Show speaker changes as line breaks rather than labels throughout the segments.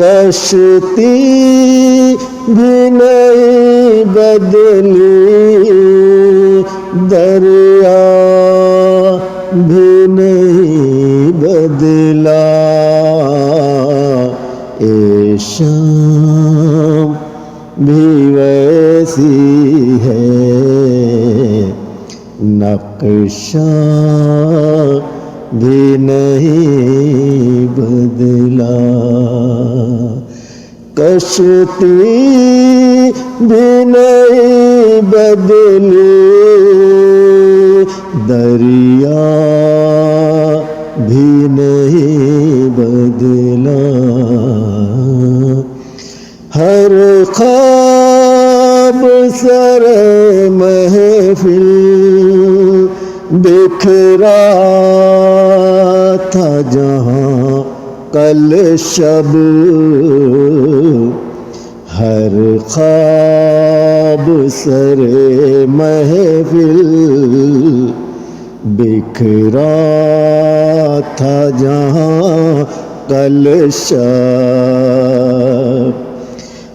کشتی بھی نہیں بدلی، دریا بھی نہیں بدلا، اے شام بھی ویسی ہے، نقشہ بھی نہیں بدلا، کشتی بھی نہیں بدلی، دریا بھی نہیں بدلا، ہر خواب سر محفل بکھرا تھا جہاں کل شب، ہر خواب سر محفل بکھرا تھا جہاں کل شب،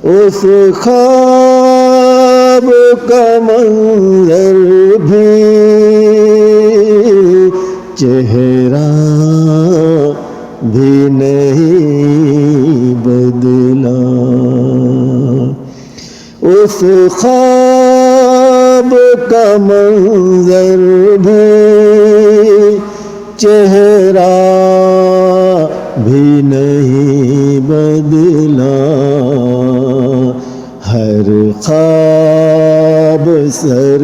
اس خواب کا منظر بھی چہرہ بھی نہیں بدلا، اس خواب کا منظر بھی چہرہ بھی نہیں بدلا، ہر خواب سر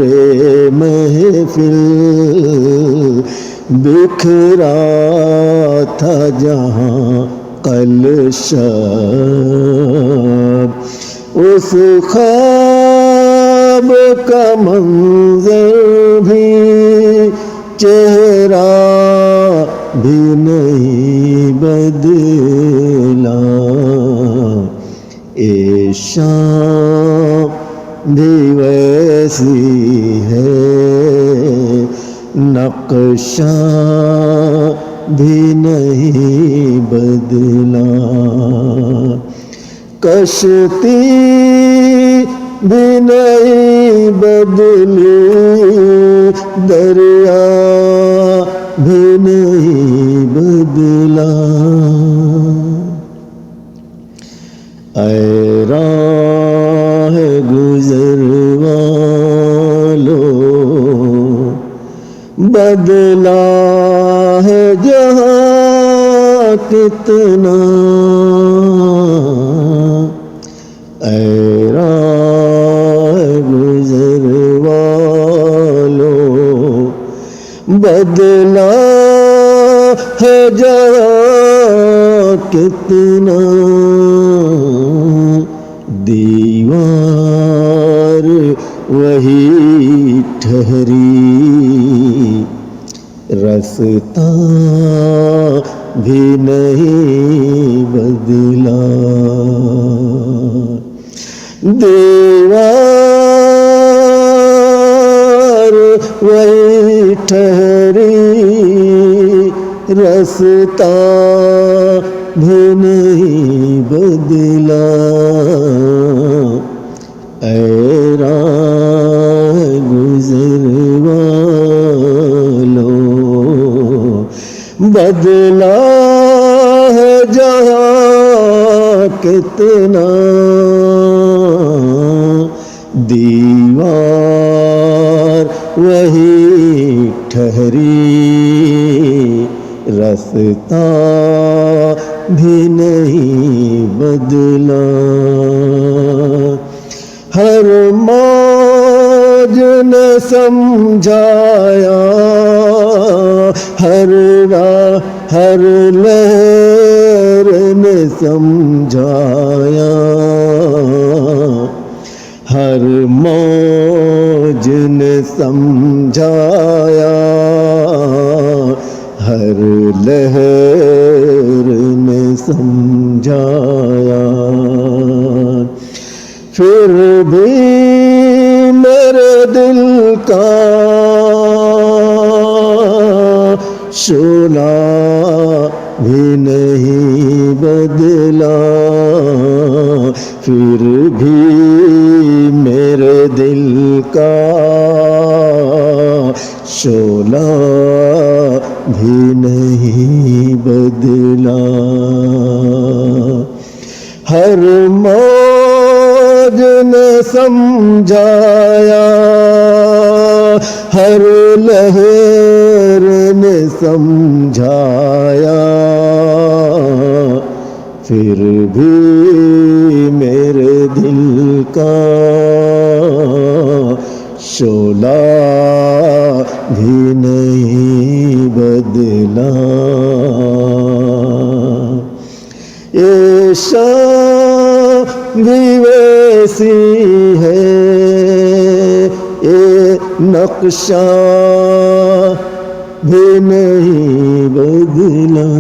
محفل بکھرا تھا جہاں کل شب، اس خواب کا منظر بھی چہرہ بھی نہیں بدلا، اے شام بھی ویسی ہے، نقشہ بھی نہیں بدلا، کشتی بھی نہیں بدلی، دریا بھی نہیں بدلا، اے راہ گزر والو بدلا ہے جہاں کتنا، اے راہ گزر والو بدلا ہے جہاں کتنا، دیوار وہی ٹھہری، رستہ بھی نہیں بدلا، دیوار وہی ٹھہری، رستہ بھی نہیں بدلا، اے راہ گزر والو بدلا ہے جہاں کتنا، دیوار وہی ٹھہری، رستہ بھی نہیں بدلا، ہر موج نے سمجھایا، ہر لہر نے سمجھایا، ہر موج نے سمجھایا، ہر لہر نے سمجھایا، پھر بھی میرے دل کا شعلہ بھی نہیں بدلا، پھر بھی میرے دل کا شعلہ بھی نہیں بدلا. ہر موج نے سمجھایا، ہر لہر نے سمجھایا، پھر بھی میرے دل کا شعلہ بھی نہیں بدلا. یہ شام بھی ویسی ہے، یہ نقشہ بھی نہیں بدلا.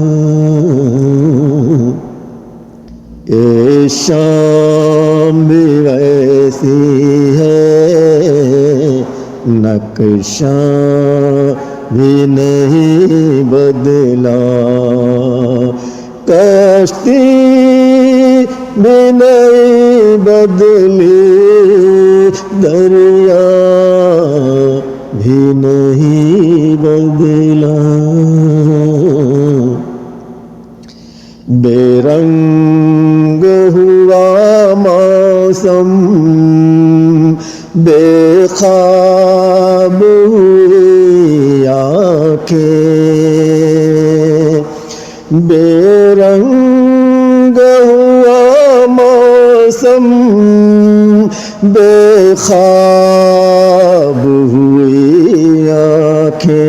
یہ شام بھی ویسی ہے، نقشہ بھی نہیں بدلا. کشتی بھی نہیں بدلی، دریا بھی نہیں بدلا. بے رنگ ہوا موسم، بے خواب ہوئی آنکھیں، بے رنگ ہوا موسم، بے خواب ہوئی آنکھیں.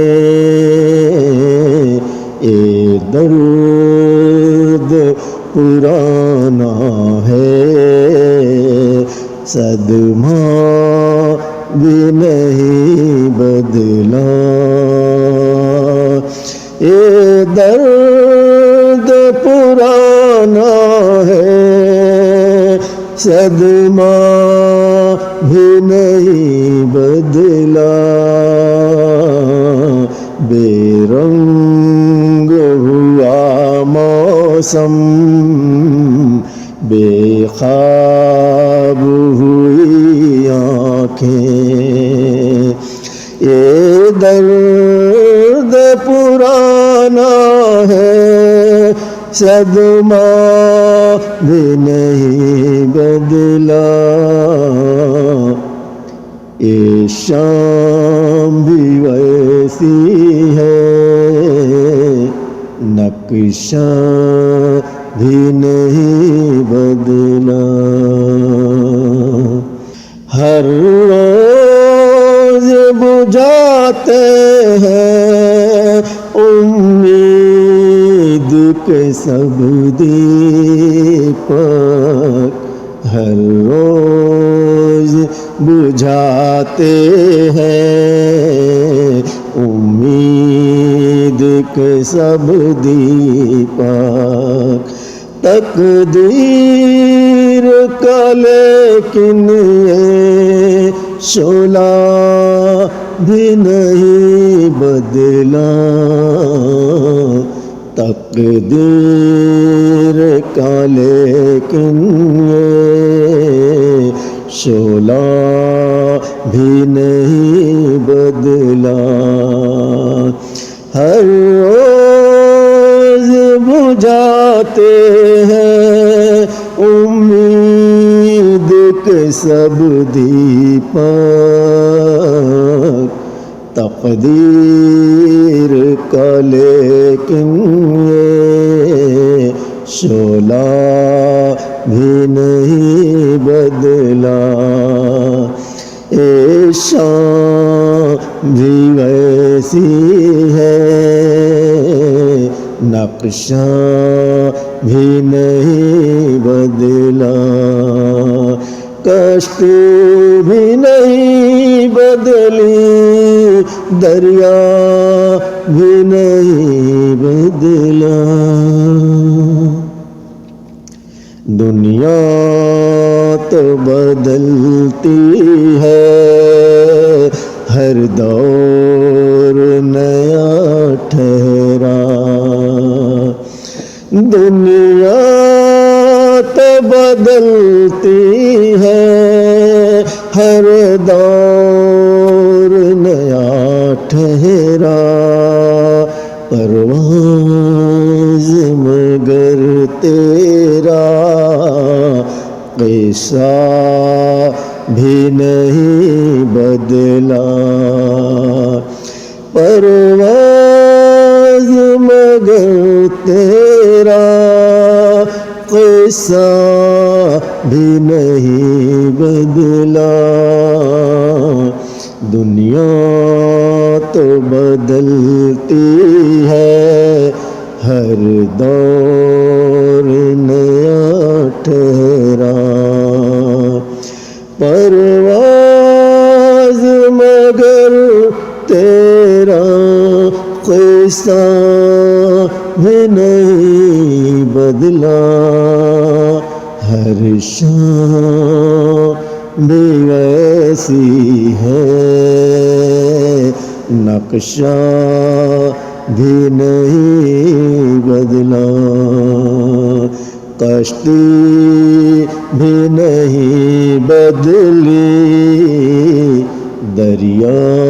اے درد پرانا ہے، صدمہ بھی نہیں بدلا. یہ درد پرانا ہے، صدمہ بھی نہیں بدلا. بے رنگ ہوا موسم، بے خواب ہوئی آنکھیں. یہ درد پرانا ہے، صدمہ بھی نہیں بدلا. یہ شام بھی ویسی ہے، نقشہ بھی نہیں بدلا. ہر روز بجھاتے ہیں امید کے سب دیپک، ہر روز بجھاتے ہیں امید کے سب دیپک. تقدیر کا لیکن یہ شعلہ بھی نہیں بدلا. تقدیر کا لیکن یہ شعلہ بھی نہیں بدلا. ہر روز بجھاتے ہیں امید کے سب دیپک. تقدیر کا لیکن یہ شعلہ بھی نہیں بدلا. اے شام بھی ویسی ہے، نقشہ بھی نہیں بدلا. کشتی بھی نہیں بدلی، دریا بھی نہیں بدلا. دنیا تو بدلتی ہے، ہر دور نیا ٹھہرا. دنیا تو بدلتی ہے، ہر دور نیا ٹھہرا، پرواز مگر تیرا قصہ بھی نہیں بدلا، پرواز مگر تیرا قصہ بھی نہیں بدلا، دنیا تو بدلتی ہے، ہر دور نیا ٹھہرا، پرواز مگر تیرا قصہ بھی نہیں بدلا، ہر شام بھی ویسی ہے، نقشہ بھی نہیں بدلا، کشتی بھی نہیں بدلی، دریا